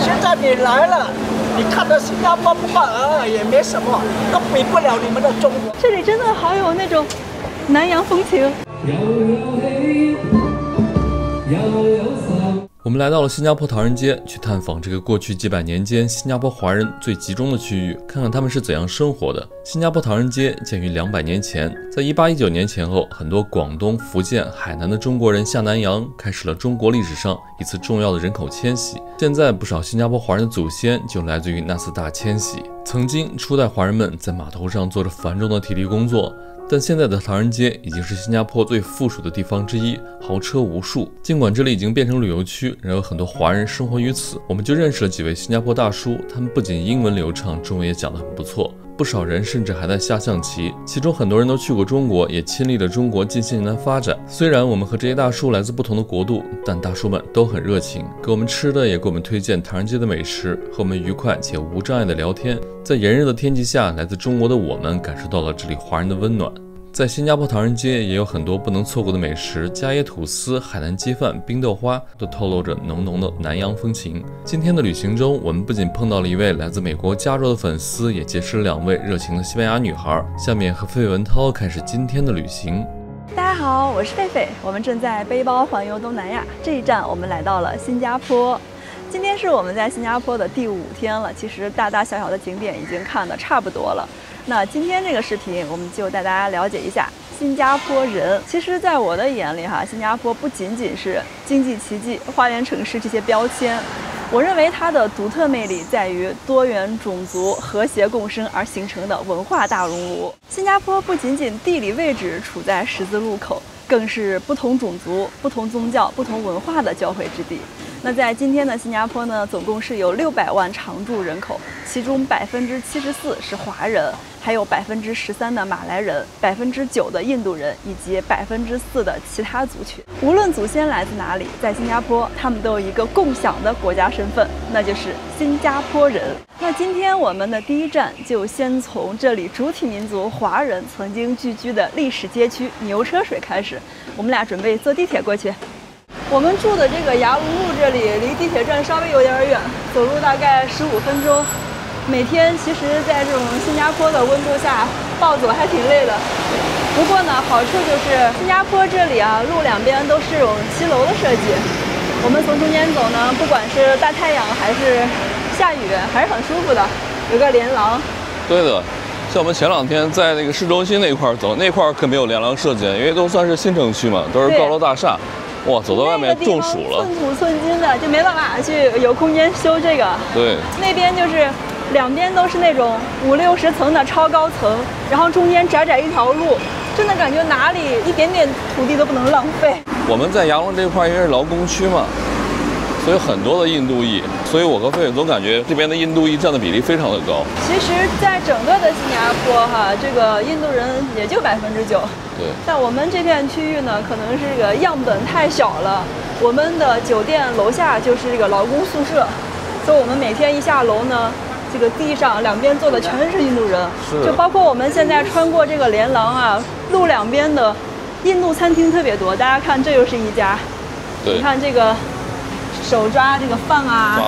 现在你来了，你看到新加坡不过也没什么，都比不了你们的中国。这里真的好有那种南洋风情。我们来到了新加坡唐人街，去探访这个过去几百年间新加坡华人最集中的区域，看看他们是怎样生活的。新加坡唐人街建于200年前，在1819年前后，很多广东、福建、海南的中国人下南洋，开始了中国历史上一次重要的人口迁徙。现在不少新加坡华人的祖先就来自于那次大迁徙。曾经初代华人们在码头上做着繁重的体力工作，但现在的唐人街已经是新加坡最富庶的地方之一，豪车无数。尽管这里已经变成旅游区，仍有很多华人生活于此。我们就认识了几位新加坡大叔，他们不仅英文流畅，中文也讲得很不错。不少人甚至还在下象棋，其中很多人都去过中国，也亲历了中国近些年的发展。虽然我们和这些大叔来自不同的国度，但大叔们都很热情，给我们吃的，也给我们推荐唐人街的美食，和我们愉快且无障碍的聊天。在炎热的天气下，来自中国的我们感受到了这里华人的温暖。在新加坡唐人街也有很多不能错过的美食，家椰吐司、海南鸡饭、冰豆花都透露着浓浓的南洋风情。今天的旅行中，我们不仅碰到了一位来自美国加州的粉丝，也结识了2位热情的西班牙女孩。下面和费文涛开始今天的旅行。大家好，我是狒狒，我们正在背包环游东南亚。这一站我们来到了新加坡。今天是我们在新加坡的第5天了，其实大大小小的景点已经看得差不多了。那今天这个视频，我们就带大家了解一下新加坡人。其实，在我的眼里新加坡不仅仅是经济奇迹、花园城市这些标签，我认为它的独特魅力在于多元种族和谐共生而形成的文化大熔炉。新加坡不仅仅地理位置处在十字路口，更是不同种族、不同宗教、不同文化的交汇之地。那在今天的新加坡呢，总共是有600万常住人口，其中74%是华人，还有13%的马来人，9%的印度人，以及4%的其他族群。无论祖先来自哪里，在新加坡，他们都有一个共享的国家身份，那就是新加坡人。那今天我们的第一站就先从这里主体民族华人曾经聚居的历史街区牛车水开始。我们俩准备坐地铁过去。我们住的这个雅鲁路这里离地铁站稍微有点远，走路大概15分钟。每天其实在这种新加坡的温度下暴走还挺累的。不过呢，好处就是新加坡这里路两边都是这种骑楼的设计。我们从中间走呢，不管是大太阳还是下雨，还是很舒服的。有个连廊。对的。像我们前2天在那个市中心那块走，那块可没有连廊设计，因为都算是新城区嘛，都是高楼大厦。哇，走到外面中暑了，寸土寸金的，就没办法去有空间修这个。对，那边就是两边都是那种50、60层的超高层，然后中间窄窄一条路，真的感觉哪里一点点土地都不能浪费。我们在洋楼这块因为是劳工区嘛，所以很多的印度裔，所以我和费总感觉这边的印度裔占的比例非常的高。其实，在整个的新加坡这个印度人也就9%。对。但我们这片区域呢，可能是这个样本太小了。我们的酒店楼下就是这个劳工宿舍，所以我们每天一下楼呢，这个地上两边坐的全是印度人，就包括我们现在穿过这个连廊路两边的印度餐厅特别多。大家看，这又是一家。你看这个。手抓这个饭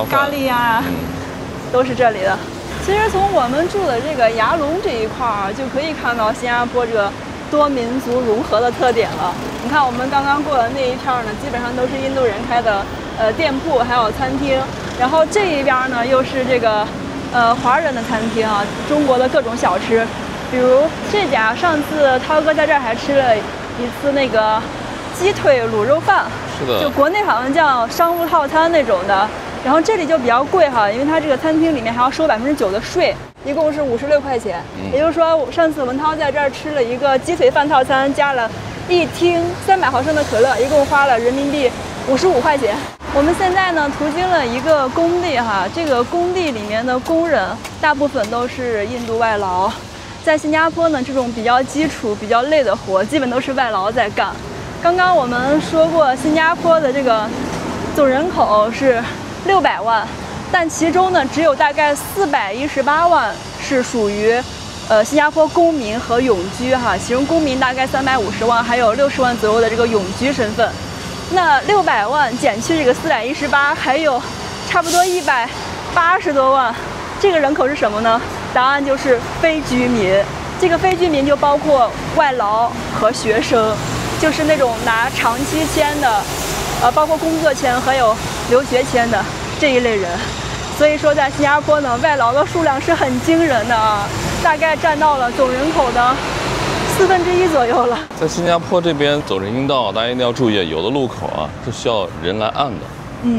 咖喱都是这里的。其实从我们住的这个牙龙这一块就可以看到新加坡这个多民族融合的特点了。你看我们刚刚过的那一片呢，基本上都是印度人开的店铺还有餐厅，然后这一边呢又是这个华人的餐厅中国的各种小吃，比如这家，上次涛哥在这儿还吃了一次那个鸡腿卤肉饭。是的，就国内好像叫商务套餐那种的，然后这里就比较贵因为它这个餐厅里面还要收9%的税，一共是56块钱。也就是说，上次文涛在这儿吃了一个鸡腿饭套餐，加了1听300毫升的可乐，一共花了人民币55块钱。我们现在呢途经了一个工地这个工地里面的工人大部分都是印度外劳。在新加坡呢，这种比较基础、比较累的活，基本都是外劳在干。刚刚我们说过，新加坡的这个总人口是600万，但其中呢，只有大概418万是属于新加坡公民和永居其中公民大概350万，还有60万左右的这个永居身份。那600万减去这个418，还有差不多80多万。这个人口是什么呢？答案就是非居民。这个非居民就包括外劳和学生，就是那种拿长期签的，包括工作签还有留学签的这一类人。所以说，在新加坡呢，外劳的数量是很惊人的啊，大概占到了总人口的1/4左右了。在新加坡这边走人行道，大家一定要注意，有的路口啊是需要人来按的，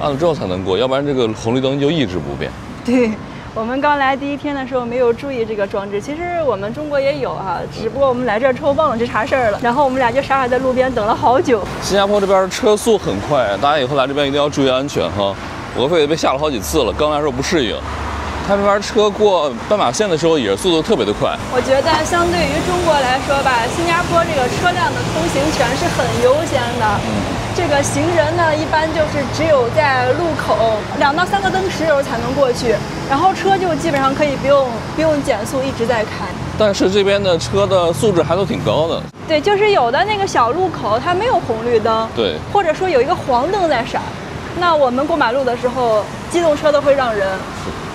按了之后才能过，要不然这个红绿灯就一直不变。对。我们刚来第1天的时候没有注意这个装置，其实我们中国也有哈，只不过我们来这儿之后忘了这茬事儿了，然后我们俩就傻傻在路边等了好久。新加坡这边车速很快，大家以后来这边一定要注意安全哈。我和菲菲被吓了好几次了，刚来的时候不适应。他这边车过斑马线的时候也是速度特别的快。我觉得相对于中国来说吧，新加坡这个车辆的通行权是很优先的。这个行人呢，一般就是只有在路口2到3个灯持有才能过去，然后车就基本上可以不用减速一直在开。但是这边的车的素质还都挺高的。对，就是有的那个小路口它没有红绿灯，对，或者说有一个黄灯在闪，那我们过马路的时候，机动车都会让人。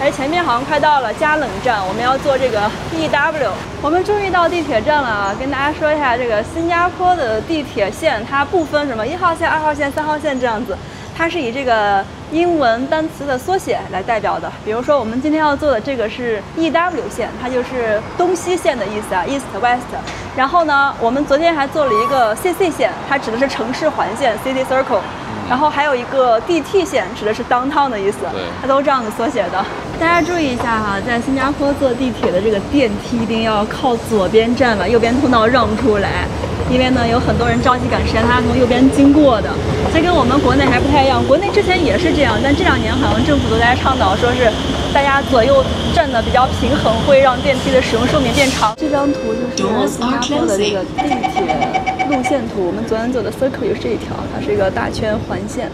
哎，前面好像快到了加冷站，我们要坐这个 EW。我们终于到地铁站了啊！跟大家说一下，这个新加坡的地铁线它不分什么1号线、2号线、3号线这样子，它是以这个英文单词的缩写来代表的。比如说，我们今天要坐的这个是 EW 线，它就是东西线的意思啊 ，East West。然后呢，我们昨天还坐了一个 CC 线，它指的是城市环线 （City Circle）。然后还有一个 DT 线，指的是 downtown 的意思，它都这样子缩写的。大家注意一下哈，在新加坡坐地铁的这个电梯一定要靠左边站了，右边通道让出来，因为呢有很多人着急赶时间，他从右边经过的。这跟我们国内还不太一样，国内之前也是这样，但这2年好像政府都在倡导，说是大家左右站的比较平衡，会让电梯的使用寿命变长。这张图就是新加坡的这个地铁路线图，我们昨天走的 Circle 也是这一条，它是一个大圈环线，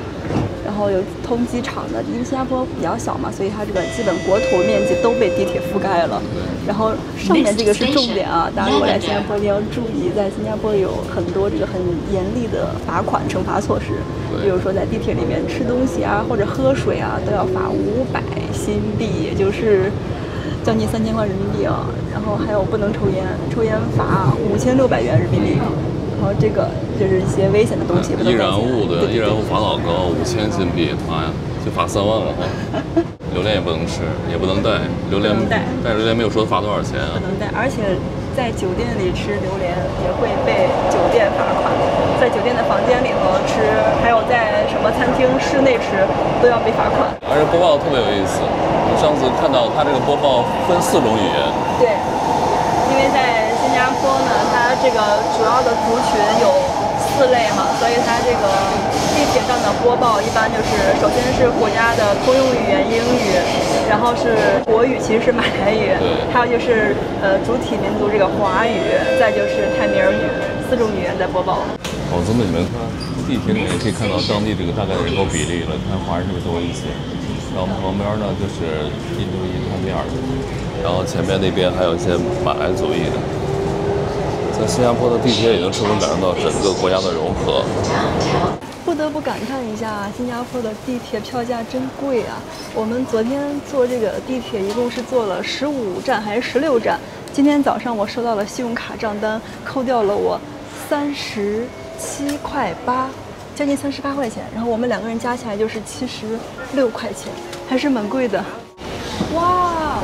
然后有通机场的。因为新加坡比较小嘛，所以它这个基本国土面积都被地铁覆盖了。然后上面这个是重点啊，大家如果来新加坡一定要注意，在新加坡有很多这个很严厉的罚款惩罚措施，比如说在地铁里面吃东西啊或者喝水啊都要罚500新币，也就是将近3000块人民币啊。然后还有不能抽烟，抽烟罚5600元人民币。然后这个就是一些危险的东西，易燃物的易燃物罚老高，5000新币，妈呀，就罚3万了哈。榴莲也不能吃，也不能带，榴莲带榴莲没有说罚多少钱啊。不能带，而且在酒店里吃榴莲也会被酒店罚款，在酒店的房间里头吃，还有在什么餐厅室内吃都要被罚款。而且播报特别有意思，我上次看到它这个播报分4种语言。对，因为在新加坡呢，它这个主要的族群有4类嘛，所以它这个地铁上的播报一般就是首先是国家的通用语言英语，然后是国语，其实是马来语，还有就是主体民族这个华语，再就是泰米尔语，4种语言在播报。从这里面看，地铁里面也可以看到当地这个大概的人口比例了，看华人是不是多一些。然后我们旁边呢就是印度裔泰米尔的，然后前面那边还有一些马来族裔的。在新加坡的地铁也能充分感受到整个国家的融合。不得不感叹一下，新加坡的地铁票价真贵啊！我们昨天坐这个地铁一共是坐了15站还是16站？今天早上我收到了信用卡账单，扣掉了我37.8块，将近38块钱，然后我们2个人加起来就是76块钱，还是蛮贵的。哇，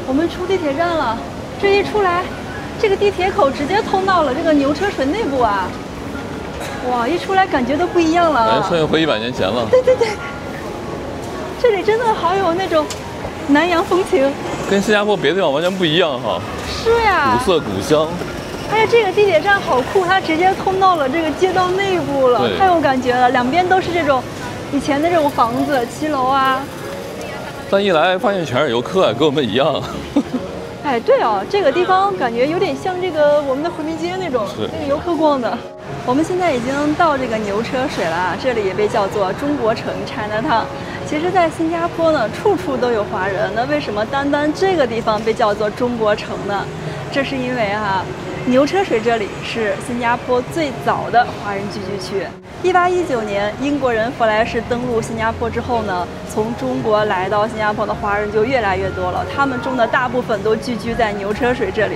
我们出地铁站了，这一出来。这个地铁口直接通到了这个牛车水内部啊！哇，一出来感觉都不一样了。哎，穿越回100年前了。对对对，这里真的好有那种南洋风情，跟新加坡别的地方完全不一样哈。是呀，古色古香。而且这个地铁站好酷，它直接通到了这个街道内部了，太有感觉了。2边都是这种以前的这种房子，7楼啊。但一来发现全是游客啊，跟我们一样。哎，对哦，这个地方感觉有点像这个我们的回民街那种那个游客逛的。我们现在已经到这个牛车水了，这里也被叫做中国城 Chinatown。其实，在新加坡呢，处处都有华人，那为什么单单这个地方被叫做中国城呢？这是因为牛车水这里是新加坡最早的华人聚居区。1819年，英国人弗莱士登陆新加坡之后呢，从中国来到新加坡的华人就越来越多了，他们中的大部分都聚居在牛车水这里。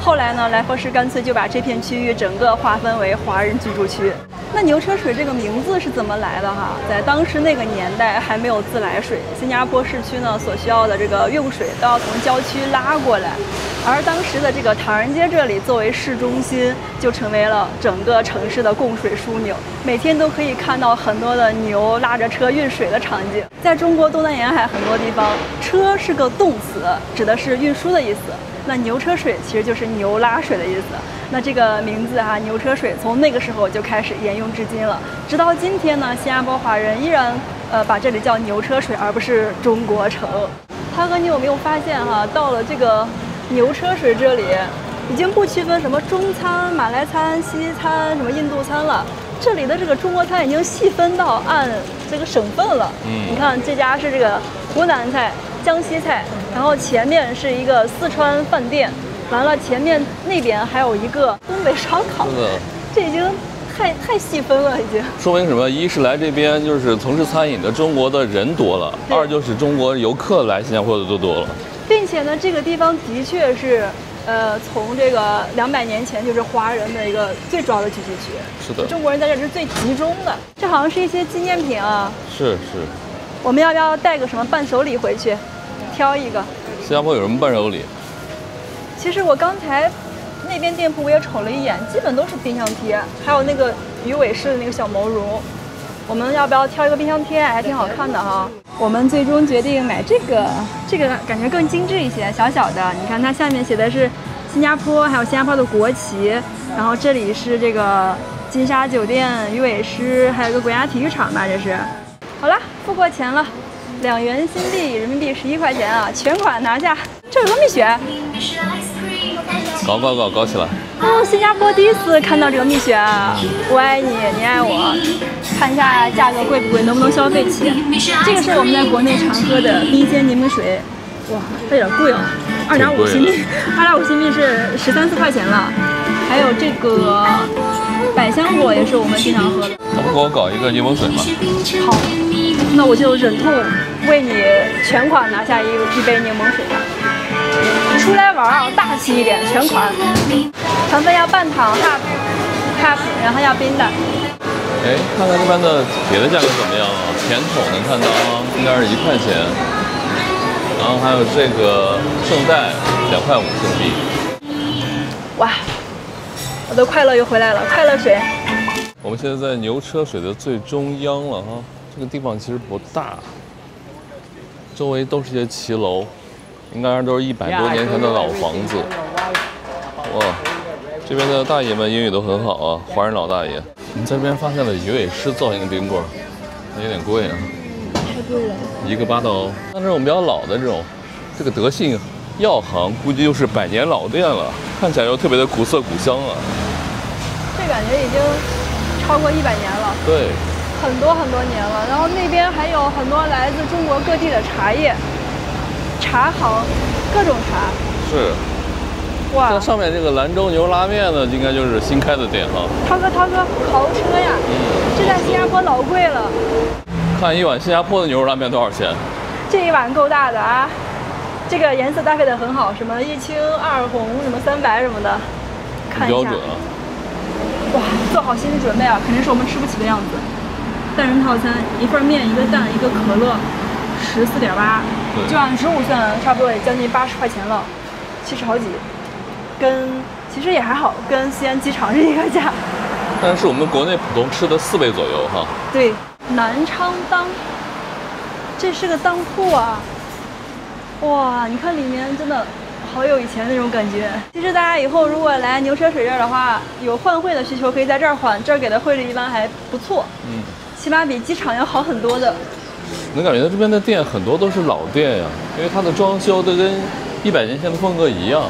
后来呢，来佛士干脆就把这片区域整个划分为华人居住区。那牛车水这个名字是怎么来的哈？在当时那个年代还没有自来水，新加坡市区呢所需要的这个用水都要从郊区拉过来，而当时的这个唐人街这里作为市中心，就成为了整个城市的供水枢纽，每天都可以看到很多的牛拉着车运水的场景。在中国东南沿海很多地方，车是个动词，指的是运输的意思。那牛车水其实就是牛拉水的意思。那这个名字哈，牛车水从那个时候就开始沿用至今了。直到今天呢，新加坡华人依然把这里叫牛车水，而不是中国城。涛哥，你有没有发现哈，到了这个牛车水这里，已经不区分什么中餐、马来餐、西餐、什么印度餐了。这里的这个中国餐已经细分到按这个省份了。你看这家是这个湖南菜、江西菜，然后前面是一个四川饭店，完了前面那边还有一个东北烧烤。这已经太细分了，已经。说明什么？一是来这边就是从事餐饮的中国的人多了，二就是中国游客来新加坡的都多了，并且呢，这个地方的确是。从这个200年前就是华人的一个最主要的聚集区，是的，中国人在这是最集中的。这好像是一些纪念品啊，是。我们要不要带个什么伴手礼回去？挑一个。新加坡有什么伴手礼？其实我刚才那边店铺我也瞅了一眼，基本都是冰箱贴，还有那个鱼尾饰的那个小毛绒。我们要不要挑一个冰箱贴？还挺好看的哈。我们最终决定买这个感觉更精致一些，小小的。你看它下面写的是新加坡，还有新加坡的国旗，然后这里是这个金沙酒店、鱼尾狮，还有一个国家体育场吧，这是。好了，付过钱了，2元新币，人民币11块钱啊，全款拿下。这有个蜜雪，搞起来！哦，新加坡第一次看到这个蜜雪啊！我爱你，你爱我。看一下价格贵不贵，能不能消费起？这个是我们在国内常喝的冰鲜柠檬水，哇，它有点贵哦，2.5新币，2.5新币是13、14块钱了。还有这个百香果也是我们经常喝的。要不给我搞一个柠檬水吧？好，那我就忍痛为你全款拿下一杯柠檬水吧。出来玩啊，大气一点，全款。成分要半糖 half， 然后要冰的。哎，看看这边的别的价格怎么样啊？甜筒能看到啊，应该是1块钱。然后还有这个圣代2块5新币。哇，我的快乐又回来了，快乐水。我们现在在牛车水的最中央了哈，这个地方其实不大，周围都是些骑楼，应该都是100多年前的老房子。哇，这边的大爷们英语都很好啊，华人老大爷。我们这边发现了鱼尾狮造型的冰棍，有点贵啊，太贵了，1个8刀。像这种比较老的这种，这个德信药行估计就是100年老店了，看起来又特别的古色古香啊。这感觉已经超过100年了，对，很多年了。然后那边还有很多来自中国各地的茶叶，茶行，各种茶。是。哇，像上面这个兰州牛肉拉面呢，应该就是新开的店哈。涛哥，豪车呀！这在新加坡老贵了。看一碗新加坡的牛肉拉面多少钱？这一碗够大的啊！这个颜色搭配的很好，什么1青2红，什么3白什么的，看一下。标准啊！哇，做好心理准备啊，肯定是我们吃不起的样子。单人套餐，1份面，1个蛋，1个可乐，14.8，就按15算，差不多也将近80块钱了，70好几。其实也还好，跟西安机场是一个价。但是我们国内普通吃的4倍左右哈。对，南昌当，这是个当铺啊。哇，你看里面真的好有以前那种感觉。其实大家以后如果来牛车水这儿的话，有换汇的需求可以在这儿换，这儿给的汇率一般还不错，起码比机场要好很多的。能感觉到这边的店很多都是老店呀，因为它的装修都跟100年前的风格一样。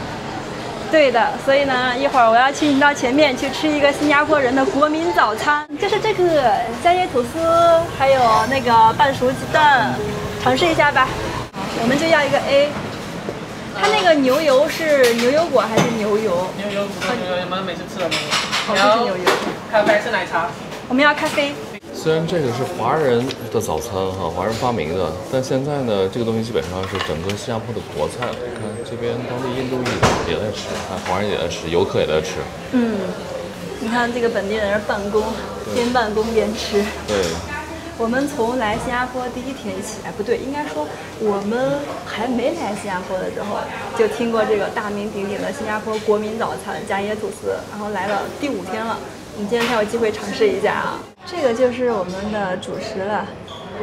对的，所以呢，一会儿我要请你到前面去吃一个新加坡人的国民早餐，就是这个香叶吐司，还有那个半熟鸡蛋，尝试一下吧。我们就要一个 A。它那个牛油是牛油果还是牛油？牛油，牛油，我们每次吃的牛油。好像是牛油。还有白色奶茶。我们要咖啡。虽然这个是华人的早餐哈，华人发明的，但现在呢，这个东西基本上是整个新加坡的国菜。看这边当地印度裔也在吃，看华人也在吃，游客也在吃。你看这个本地人在办公，边办公边吃。对。我们从来新加坡第一天起，不对，应该说我们还没来新加坡的时候，就听过这个大名鼎鼎的新加坡国民早餐加椰吐司，然后来了第5天了，我们今天才有机会尝试一下啊。这个就是我们的主食了，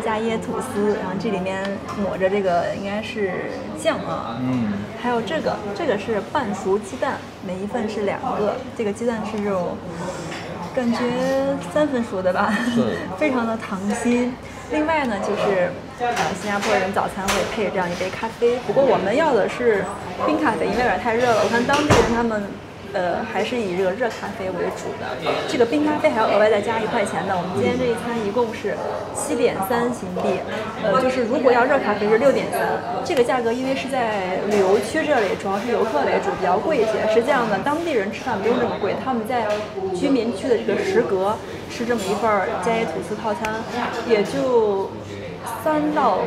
加椰吐司，然后这里面抹着这个应该是酱啊，还有这个是半熟鸡蛋，每一份是2个，这个鸡蛋是这种感觉3分熟的吧，非常的溏心。另外呢，就是新加坡人早餐会配这样一杯咖啡，不过我们要的是冰咖啡，因为有点太热了。我看当地人他们还是以这个热咖啡为主的，这个冰咖啡还要额外再加1块钱的。我们今天这一餐一共是7.3新币，就是如果要热咖啡是6.3，这个价格因为是在旅游区这里，主要是游客为主，比较贵一些。实际上呢，当地人吃饭不用这么贵，他们在居民区的这个食阁吃这么一份加椰吐司套餐，也就3到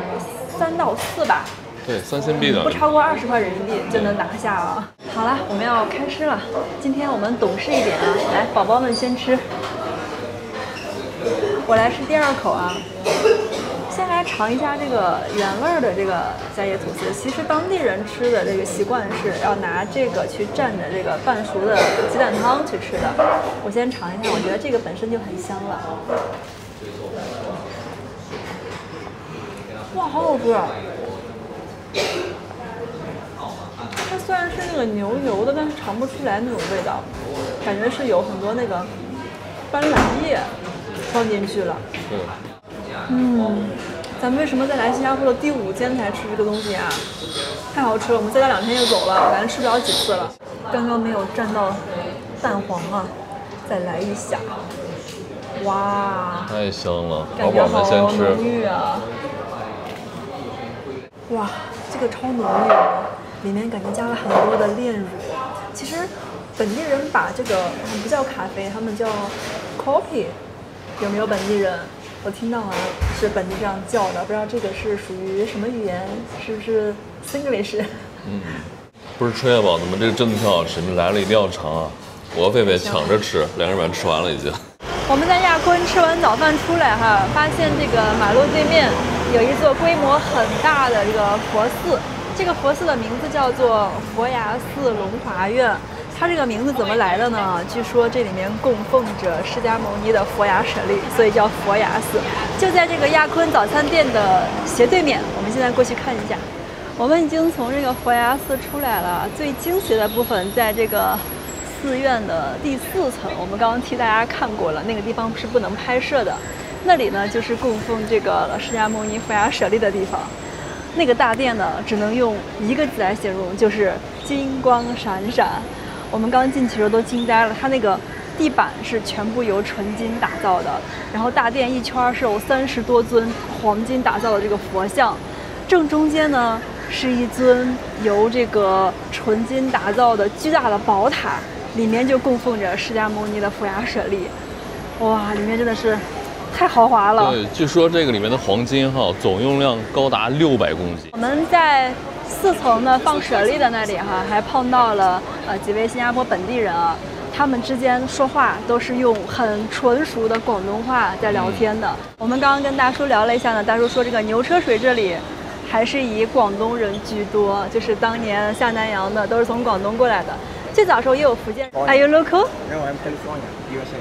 4吧。对，3新币的，不超过20块人民币就能拿下了。好了，我们要开吃了。今天我们懂事一点啊，来，宝宝们先吃。我来吃第2口啊。先来尝一下这个原味的这个加椰吐司。其实当地人吃的这个习惯是要拿这个去蘸着这个半熟的鸡蛋汤去吃的。我先尝一下，我觉得这个本身就很香了。哇，好好吃啊！它虽然是那个牛油的，但是尝不出来那种味道，感觉是有很多那个斑斓叶放进去了。咱们为什么再来新加坡的第5天才吃这个东西啊？太好吃了！我们再待2天就走了，感觉吃不了几次了。刚刚没有蘸到蛋黄啊，再来一下。哇，太香了！感觉好先吃。浓郁啊！哇，这个超浓郁哦，里面感觉加了很多的炼乳。其实本地人把这个不叫咖啡，他们叫 coffee， 有没有本地人？我听到了是本地这样叫的，不知道这个是属于什么语言，是不是 Singlish？ 不是吹吧？怎么这个真的挺好吃？你们来了一定要尝啊！我和狒狒抢着吃，2个人把它吃完了已经。我们在亚坤吃完早饭出来哈，发现这个马路对面有一座规模很大的这个佛寺，这个佛寺的名字叫做佛牙寺龙华院。它这个名字怎么来的呢？据说这里面供奉着释迦牟尼的佛牙舍利，所以叫佛牙寺。就在这个亚坤早餐店的斜对面，我们现在过去看一下。我们已经从这个佛牙寺出来了，最惊喜的部分在这个寺院的第4层，我们刚刚替大家看过了，那个地方是不能拍摄的。那里呢，就是供奉这个释迦牟尼佛牙舍利的地方。那个大殿呢，只能用1个字来形容，就是金光闪闪。我们刚进去的时候都惊呆了，它那个地板是全部由纯金打造的，然后大殿一圈是有30多尊黄金打造的这个佛像，正中间呢是一尊由这个纯金打造的巨大的宝塔，里面就供奉着释迦牟尼的佛牙舍利。哇，里面真的是太豪华了。对，据说这个里面的黄金总用量高达600公斤。我们在4层的放舍利的那里还碰到了几位新加坡本地人啊，他们之间说话都是用很纯熟的广东话在聊天的。我们刚刚跟大叔聊了一下呢，大叔说这个牛车水这里还是以广东人居多，就是当年下南洋的都是从广东过来的。最早时候也有福建人。Are you local? No, I'm California, USA.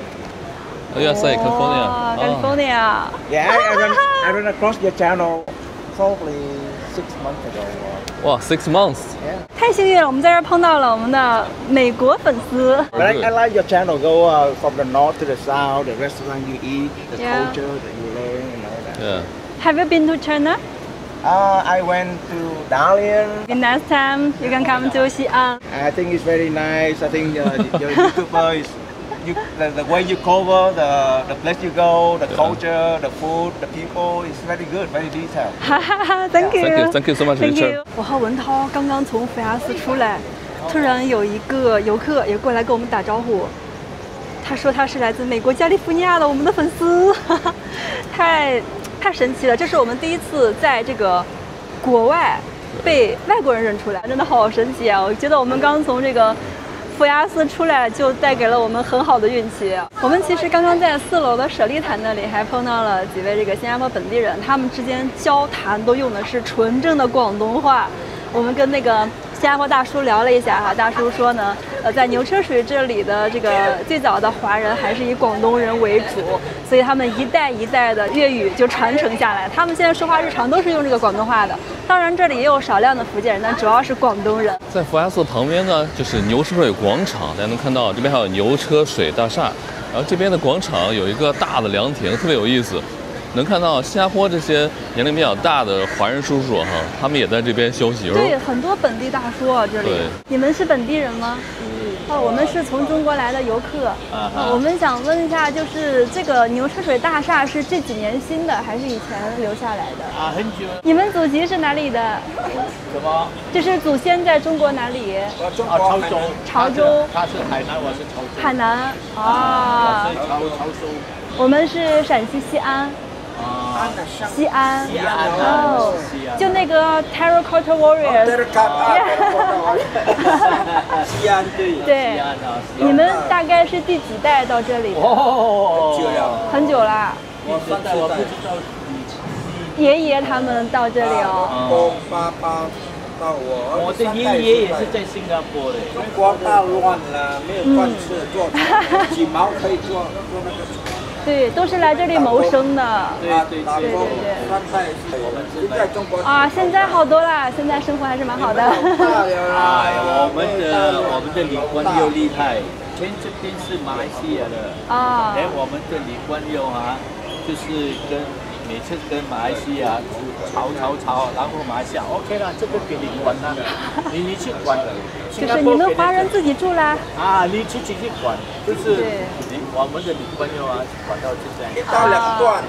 USA, California. California. Yeah, I ran across your channel probably 6 months ago. 哇，6 months. Yeah. 太幸运了，我们在这儿碰到了我们的美国粉丝。But I like your channel. Go from the north to the south, the restaurant you eat, the Yeah. culture that you learn, and all that. Yeah. Have you been to China? I went to Dalian. The next time you can come to Xi'an. I think it's very nice. I think your YouTuber is the way you cover the place you go, the culture, the food, the people is very good, very detailed. 哈哈哈 ，Thank you, Thank you so much, Thank Richard. you. 我和文涛刚刚从佛牙寺出来，突然有一个游客也过来跟我们打招呼。他说他是来自美国加利福尼亚的我们的粉丝，太神奇了！这是我们第一次在这个国外被外国人认出来，真的好神奇啊！我觉得我们刚从这个佛牙寺出来，就带给了我们很好的运气。我们其实刚刚在4楼的舍利坛那里还碰到了几位这个新加坡本地人，他们之间交谈都用的是纯正的广东话。我们跟那个新加坡大叔聊了一下哈，大叔说呢，在牛车水这里的这个最早的华人还是以广东人为主，所以他们一代一代的粤语就传承下来。他们现在说话日常都是用这个广东话的，当然这里也有少量的福建人，但主要是广东人。在佛牙寺旁边呢，就是牛车水广场，大家能看到这边还有牛车水大厦，然后这边的广场有一个大的凉亭，特别有意思。能看到新加坡这些年龄比较大的华人叔叔哈，他们也在这边休息。对，很多本地大叔啊，这里。你们是本地人吗？哦，我们是从中国来的游客。我们想问一下，就是这个牛车水大厦是这几年新的，还是以前留下来的？很久。你们祖籍是哪里的？什么？就是祖先在中国哪里？潮州。潮州。他是海南，我是潮州。海南啊。潮州。我们是陕西西安。西安哦，就那个 Terracotta Warriors。西安对，你们大概是第几代到这里？哦，很久啦。我现在我不知道。爷爷他们到这里哦。爸爸到我。我的爷爷也是在新加坡的。中国大乱了，没有饭吃，做几毛可以做那个。对，都是来这里谋生的。对。我们是在中国啊，现在好多了，现在生活还是蛮好的。我们的李光耀厉害，这边是马来西亚的。我们的李光耀啊，就是每次跟马来西亚吵，然后马来西亚 OK 了，这个给你管了，你去管。就是你们华人自己住啦。你自己去管，就是我们的李光耀啊，管到现在。一刀两断。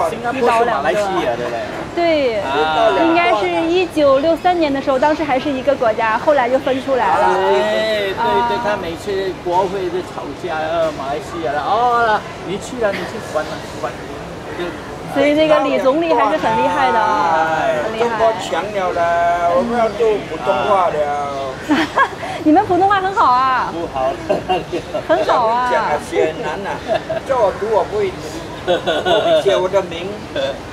新加坡是马来西亚的嘞。对，应该是1963年的时候，当时还是一个国家，后来就分出来了。对，他每次国会的吵架，马来西亚的，你去管。所以那个李总理还是很厉害的很厉害。中国强了，我们要读普通话了。你们普通话很好啊。不好。很好啊。讲写难啊，叫我读我不会读，我会写我的名，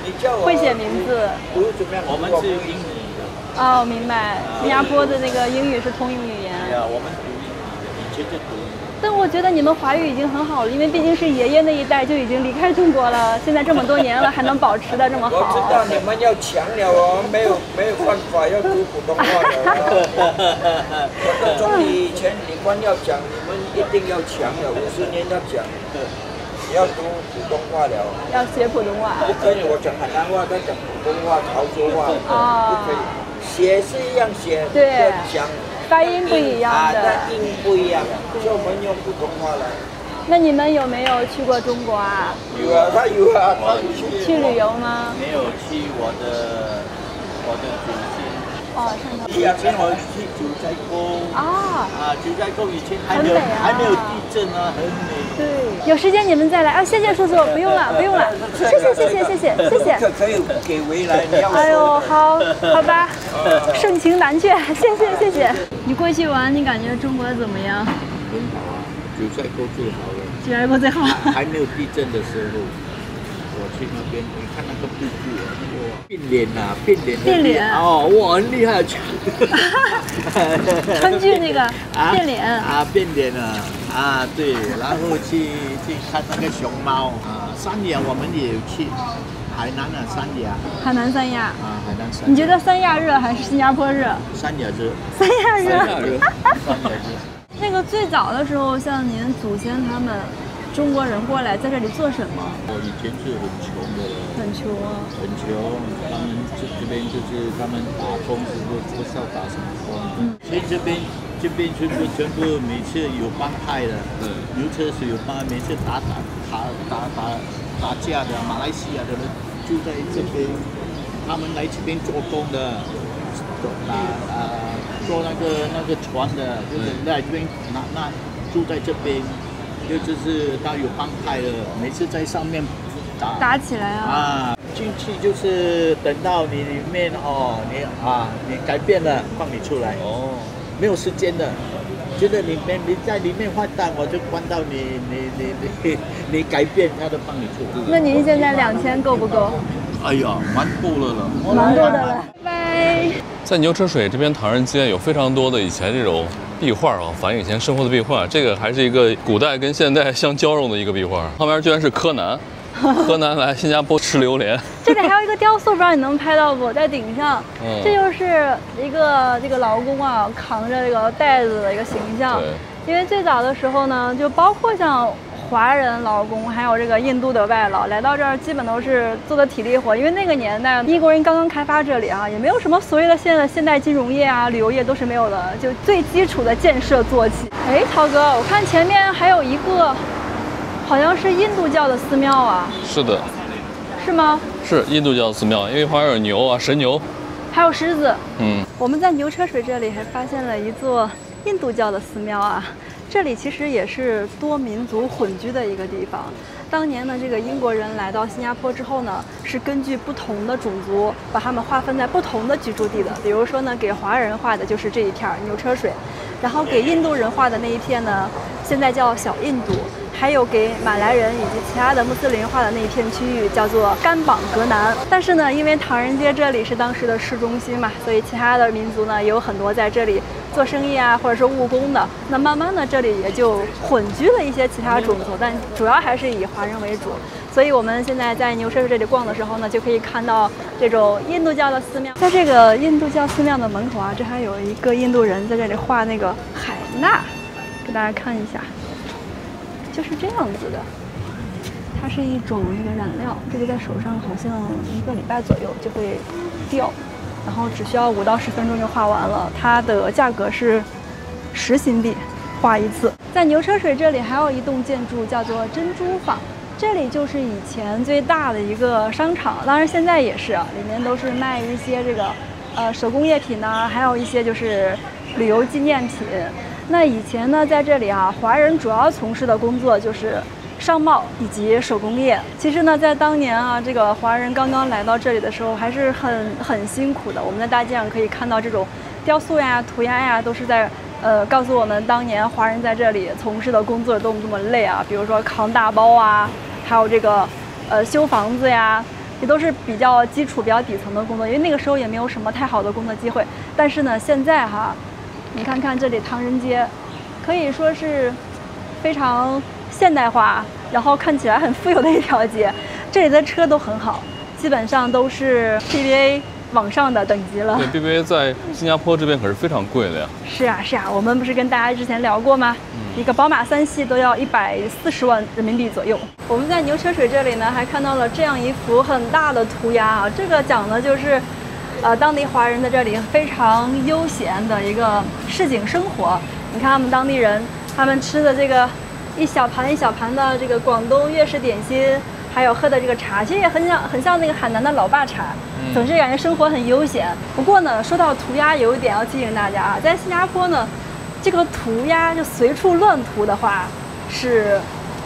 你叫我会写名字。读怎么样？我们是英语的。哦，明白。新加坡的那个英语是通用语言。我们读英语的，以前就读。但我觉得你们华语已经很好了，因为毕竟是爷爷那一代就已经离开中国了，现在这么多年了还能保持的这么好。我知道你们要强了哦，没有办法要读普通话了。我的总理以前李光耀讲，你们一定要强了，50年要讲，你要读普通话了。要学普通话。不可以，我讲海南话，他讲普通话、潮州话，不可以。写是一样写，对，讲。发音不一样的，但音不一样，就我们用普通话了。那你们有没有去过中国啊？有啊，他有啊，他去旅游吗？没有去我的祖先。以前我去九寨沟。九寨沟以前还没有地震啊，很美。对，有时间你们再来。谢谢叔叔，不用了。谢谢。这可以给回来，你要。哎呦，好吧，盛情难却，谢谢。你过去玩，你感觉中国怎么样？很好啊，九寨沟最好了。九寨沟最好。还没有地震的时候，我去那边，你看那个瀑布啊，变脸。哇，很厉害。川剧那个变脸。变脸了。对，然后去看那个熊猫三亚我们也有去。海南的三亚。海南三亚。海南三亚。你觉得三亚热还是新加坡热？三亚热。三亚热。三亚热。那个最早的时候，像您祖先他们中国人过来在这里做什么？我以前是很穷的。很穷啊。很穷，他们这边就是他们打工不知道打什么工。所以这边全部每次有帮派的，牛车水有帮，每次打架的马来西亚的人就在这边，他们来这边做工的，做那个船的，就是在这边住在这边，就是他有帮派的，每次在上面打起来啊。进去就是等到你里面你改变了放你出来没有时间的，觉得你在里面坏蛋，我就关到你改变，他都放你出来。那您现在2000够不够？哎呀，蛮够了，蛮够的了。拜拜。在牛车水这边唐人街有非常多的以前这种壁画啊，反映以前生活的壁画。这个还是一个古代跟现代相交融的一个壁画，旁边居然是柯南。柯南来新加坡吃榴莲。这里还有一个雕塑，不知道你能拍到不？在顶上，这就是一个这个劳工啊，扛着这个袋子的一个形象。因为最早的时候呢，就包括像华人劳工，还有这个印度的外劳来到这儿，基本都是做的体力活。因为那个年代英国人刚刚开发这里啊，也没有什么所谓的现代金融业啊、旅游业都是没有的，就最基础的建设做起。哎，涛哥，我看前面还有一个。好像是印度教的寺庙啊。是的。是吗？是印度教寺庙，因为旁边有牛啊，神牛，还有狮子。我们在牛车水这里还发现了一座印度教的寺庙啊。这里其实也是多民族混居的一个地方。当年呢，这个英国人来到新加坡之后呢，是根据不同的种族把他们划分在不同的居住地的。比如说呢，给华人划的就是这一片牛车水，然后给印度人划的那一片呢，现在叫小印度。还有给马来人以及其他的穆斯林化的那一片区域叫做甘榜格南。但是呢，因为唐人街这里是当时的市中心嘛，所以其他的民族呢也有很多在这里做生意啊，或者说务工的。那慢慢的这里也就混居了一些其他种族，但主要还是以华人为主。所以我们现在在牛车水这里逛的时候呢，就可以看到这种印度教的寺庙。在这个印度教寺庙的门口啊，这还有一个印度人在这里画那个海纳，给大家看一下。就是这样子的，它是一种那个染料，这个在手上好像1个礼拜左右就会掉，然后只需要5到10分钟就画完了。它的价格是10新币画一次。在牛车水这里还有一栋建筑叫做珍珠坊，这里就是以前最大的一个商场，当然现在也是啊，里面都是卖一些这个手工业品呢，还有一些就是旅游纪念品。那以前呢，在这里啊，华人主要从事的工作就是商贸以及手工业。其实呢，在当年啊，这个华人刚刚来到这里的时候，还是很辛苦的。我们在大街上可以看到这种雕塑呀、涂鸦呀，都是在告诉我们当年华人在这里从事的工作多么多么累啊。比如说扛大包啊，还有这个修房子呀，也都是比较基础、比较底层的工作。因为那个时候也没有什么太好的工作机会。但是呢，现在哈。你看看这里唐人街，可以说是非常现代化，然后看起来很富有的一条街。这里的车都很好，基本上都是 BBA 往上的等级了。对 ，BBA 在新加坡这边可是非常贵的呀。是啊，是啊，我们不是跟大家之前聊过吗？一个宝马3系都要140万人民币左右。我们在牛车水这里呢，还看到了这样一幅很大的涂鸦啊，这个讲的就是。当地华人在这里非常悠闲的一个市井生活。你看他们当地人，他们吃的这个一小盘一小盘的这个广东粤式点心，还有喝的这个茶，其实也很像那个海南的老爸茶。总之感觉生活很悠闲。不过呢，说到涂鸦，有一点要提醒大家啊，在新加坡呢，这个涂鸦就随处乱涂的话，是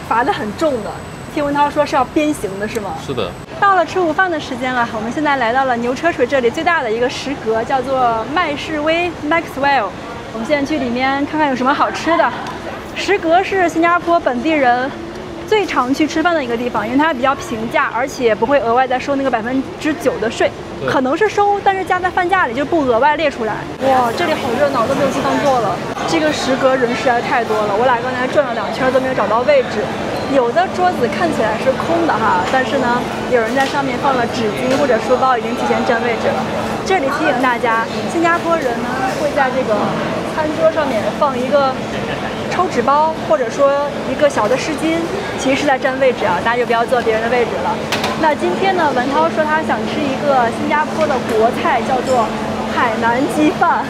罚得很重的。听文涛说是要鞭刑的，是吗？是的。到了吃午饭的时间了，我们现在来到了牛车水这里最大的一个食阁，叫做麦士威 Maxwell。我们现在去里面看看有什么好吃的。食阁是新加坡本地人最常去吃饭的一个地方，因为它比较平价，而且不会额外再收那个9%的税，可能是收，但是加在饭价里就不额外列出来。哇，这里好热闹，都没有地方坐了。这个食阁人实在太多了，我俩刚才转了2圈都没有找到位置。有的桌子看起来是空的哈，但是呢，有人在上面放了纸巾或者书包，已经提前占位置了。这里提醒大家，新加坡人呢会在这个餐桌上面放一个抽纸包，或者说一个小的湿巾，其实是在占位置啊，大家就不要坐别人的位置了。那今天呢，文涛说他想吃一个新加坡的国菜，叫做海南鸡饭。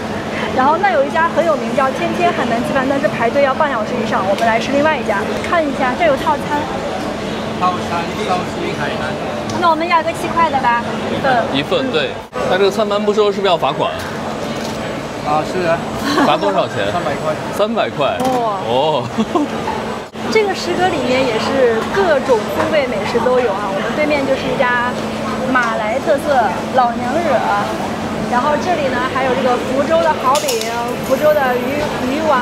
然后那有一家很有名叫天天海南鸡饭，但是排队要半小时以上。我们来吃另外一家，看一下这有套餐。套餐烧鸡海南。那我们要个7块的吧，一份对。那这个餐盘不收是不是要罚款？啊，是啊。罚多少钱？300块。300块。哇。哦。这个食阁里面也是各种风味美食都有啊。我们对面就是一家马来特色老娘惹，然后这里呢还有这个福州的蚝饼、福州的鱼丸，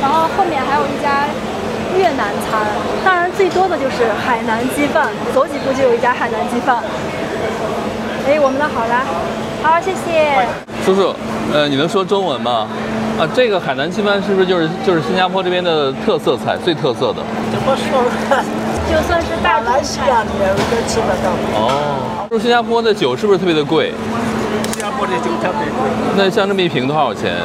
然后后面还有一家越南餐，当然最多的就是海南鸡饭，走几步就有一家海南鸡饭。哎，我们的好啦，好，谢谢。叔叔，你能说中文吗？啊，这个海南鸡饭是不是就是新加坡这边的特色菜，最特色的？怎么说呢？就算是大马来西亚你也可以吃得到。哦，说新加坡的酒是不是特别的贵？新加坡的酒特别贵。那像这么一瓶多少钱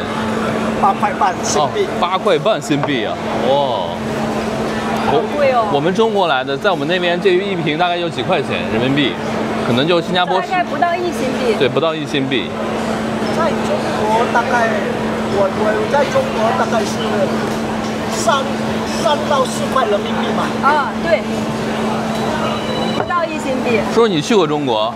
？8块半新币。8块半新币啊！哇，好贵哦。我们中国来的，在我们那边这一瓶大概就几块钱人民币，可能就新加坡大概不到1新币。对，不到1新币。在中国大概，我在中国大概是3到4块人民币嘛。啊，对，不到1新币。说你去过中国？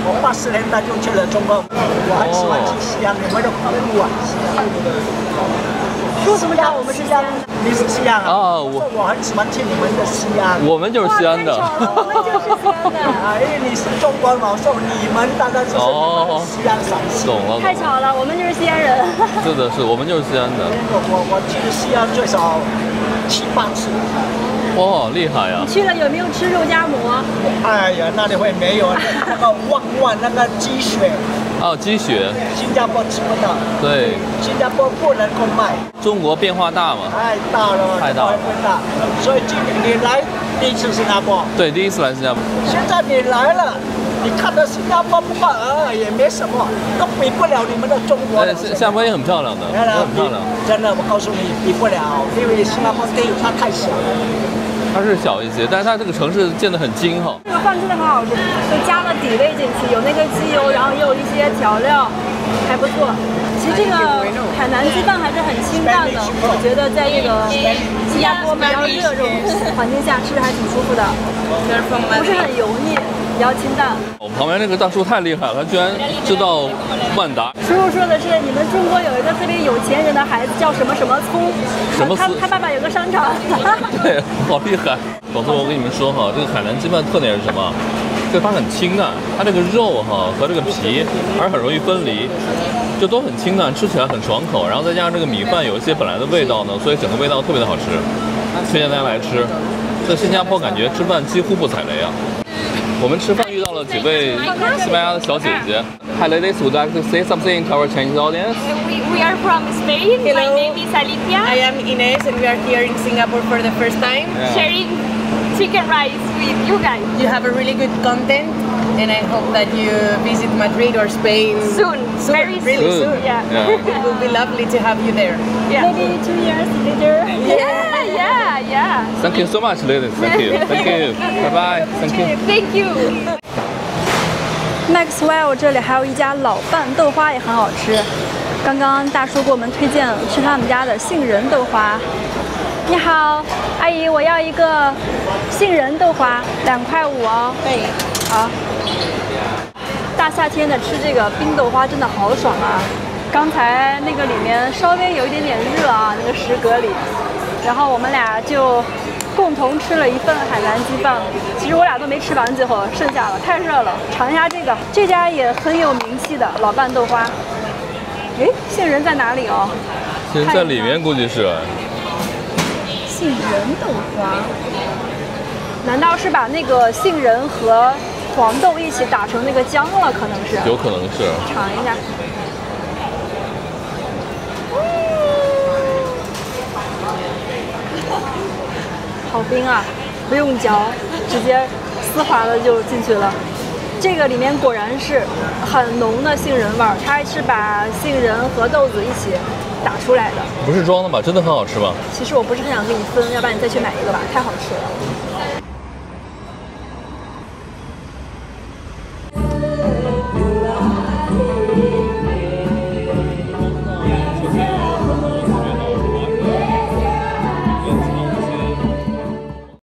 我80年代就去了中国，我很喜欢去西安，你们的古都啊，西安。说什么叫我们是西安的？你是西安啊？啊，我很喜欢去你们的西安。我们就是西安的。我们就是西安的。因为你是中国老寿，你们大概就是西安陕西。懂了。太巧了，我们就是西安人。是的，是我们就是西安的。我去西安最少7、8次。哇，厉害呀！你去了有没有吃肉夹馍？哎呀，那里会没有那个旺那个鸡血。哦，鸡血。新加坡吃不到。对。新加坡不能够卖。中国变化大嘛？太大了，太大了。所以今年你来第一次新加坡。对，第一次来新加坡。现在你来了，你看到新加坡不怕也没什么，都比不了你们的中国。新加坡也很漂亮的，很漂亮。真的，我告诉你，比不了，因为新加坡地它太小了。它是小一些，但是它这个城市建得很精哈。这个饭真的很好吃，就加了底味进去，有那个鸡油，然后也有一些调料，还不错。其实这个海南鸡饭还是很清淡的，我觉得在这个新加坡比较热这种环境下吃还挺舒服的，不是很油腻。比较清淡。我旁边那个大叔太厉害了，他居然知道万达。叔叔说的是你们中国有一个特别有钱人的孩子叫什么什么聪，什么他爸爸有个商场。对，好厉害。否则我跟你们说哈，这个海南鸡饭特点是什么？就它很清淡，它这个肉哈和这个皮还是很容易分离，就都很清淡，吃起来很爽口。然后再加上这个米饭有一些本来的味道呢，所以整个味道特别的好吃，推荐大家来吃。在新加坡感觉吃饭几乎不踩雷啊。我们吃饭遇到了几位西班牙的小姐姐。Hi ladies, would you like to say something to our Chinese audience? We are from Spain. Hello. My name is Alicia. I am Ines and we are here in Singapore for the first time. Yeah. Sharing chicken rice with you guys. You have a really good content and I hope that you visit Madrid or Spain Soon. Very really soon. soon. Yeah. It will be lovely to have you there. Yeah. Maybe 2 years later. Yeah. Thank you so much, ladies. Thank you. Thank you. Bye bye. Thank you. Thank you. Maxwell 这里还有一家老拌豆花也很好吃，刚刚大叔给我们推荐吃他们家的杏仁豆花。你好，阿姨，我要一个杏仁豆花，2块5哦。对。好。大夏天的吃这个冰豆花真的好爽啊！刚才那个里面稍微有一点点热啊，那个食阁里，然后我们俩就共同吃了一份海南鸡饭，其实我俩都没吃完，最后剩下了，太热了。尝一下这个，这家也很有名气的老拌豆花。哎，杏仁在哪里哦？杏仁在里面，估计是。杏仁豆花，难道是把那个杏仁和黄豆一起打成那个浆了？可能是。有可能是。尝一下。好冰啊，不用嚼，直接丝滑的就进去了。这个里面果然是很浓的杏仁味儿，它是把杏仁和豆子一起打出来的。不是装的吧？真的很好吃吗？其实我不是很想跟你分，要不然你再去买一个吧，太好吃了。